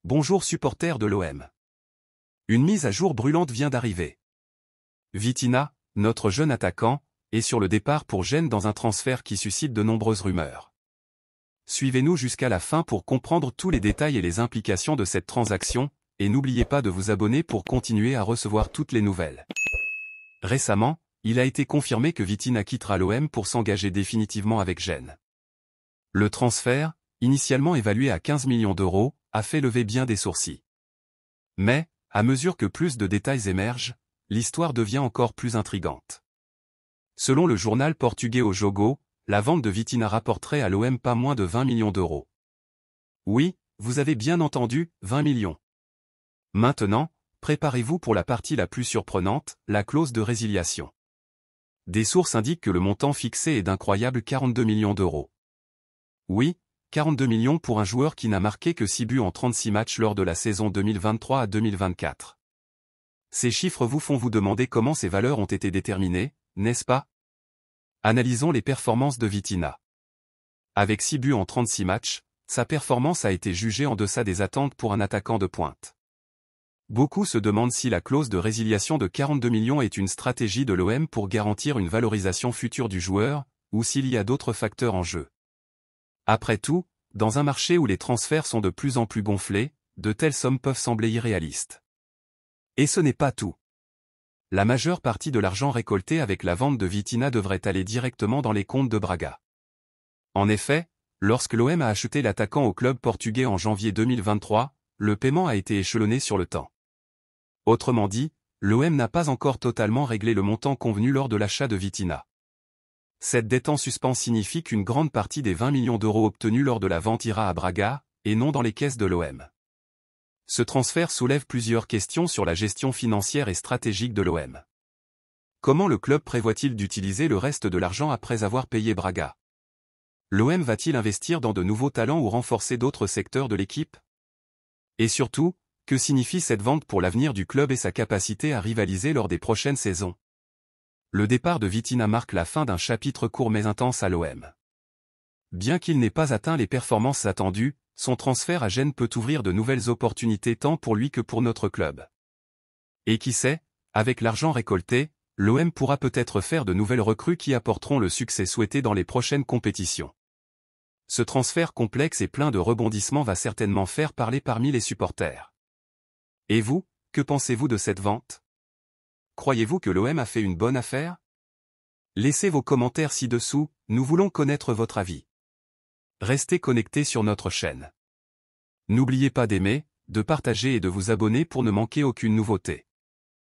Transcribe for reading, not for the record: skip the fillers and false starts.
Bonjour supporters de l'OM. Une mise à jour brûlante vient d'arriver. Vitinha, notre jeune attaquant, est sur le départ pour Gênes dans un transfert qui suscite de nombreuses rumeurs. Suivez-nous jusqu'à la fin pour comprendre tous les détails et les implications de cette transaction, et n'oubliez pas de vous abonner pour continuer à recevoir toutes les nouvelles. Récemment, il a été confirmé que Vitinha quittera l'OM pour s'engager définitivement avec Gênes. Le transfert, initialement évalué à 15 millions d'euros, a fait lever bien des sourcils. Mais, à mesure que plus de détails émergent, l'histoire devient encore plus intrigante. Selon le journal portugais O Jogo, la vente de Vitinha rapporterait à l'OM pas moins de 20 millions d'euros. Oui, vous avez bien entendu, 20 millions. Maintenant, préparez-vous pour la partie la plus surprenante, la clause de résiliation. Des sources indiquent que le montant fixé est d'incroyables 42 millions d'euros. Oui, 42 millions pour un joueur qui n'a marqué que 6 buts en 36 matchs lors de la saison 2023 à 2024. Ces chiffres vous font vous demander comment ces valeurs ont été déterminées, n'est-ce pas? Analysons les performances de Vitinha. Avec 6 buts en 36 matchs, sa performance a été jugée en deçà des attentes pour un attaquant de pointe. Beaucoup se demandent si la clause de résiliation de 42 millions est une stratégie de l'OM pour garantir une valorisation future du joueur, ou s'il y a d'autres facteurs en jeu. Après tout, dans un marché où les transferts sont de plus en plus gonflés, de telles sommes peuvent sembler irréalistes. Et ce n'est pas tout. La majeure partie de l'argent récolté avec la vente de Vitinha devrait aller directement dans les comptes de Braga. En effet, lorsque l'OM a acheté l'attaquant au club portugais en janvier 2023, le paiement a été échelonné sur le temps. Autrement dit, l'OM n'a pas encore totalement réglé le montant convenu lors de l'achat de Vitinha. Cette dette en suspens signifie qu'une grande partie des 20 millions d'euros obtenus lors de la vente ira à Braga, et non dans les caisses de l'OM. Ce transfert soulève plusieurs questions sur la gestion financière et stratégique de l'OM. Comment le club prévoit-il d'utiliser le reste de l'argent après avoir payé Braga? L'OM va-t-il investir dans de nouveaux talents ou renforcer d'autres secteurs de l'équipe? Et surtout, que signifie cette vente pour l'avenir du club et sa capacité à rivaliser lors des prochaines saisons? Le départ de Vitinha marque la fin d'un chapitre court mais intense à l'OM. Bien qu'il n'ait pas atteint les performances attendues, son transfert à Gênes peut ouvrir de nouvelles opportunités tant pour lui que pour notre club. Et qui sait, avec l'argent récolté, l'OM pourra peut-être faire de nouvelles recrues qui apporteront le succès souhaité dans les prochaines compétitions. Ce transfert complexe et plein de rebondissements va certainement faire parler parmi les supporters. Et vous, que pensez-vous de cette vente? Croyez-vous que l'OM a fait une bonne affaire? Laissez vos commentaires ci-dessous, nous voulons connaître votre avis. Restez connectés sur notre chaîne. N'oubliez pas d'aimer, de partager et de vous abonner pour ne manquer aucune nouveauté.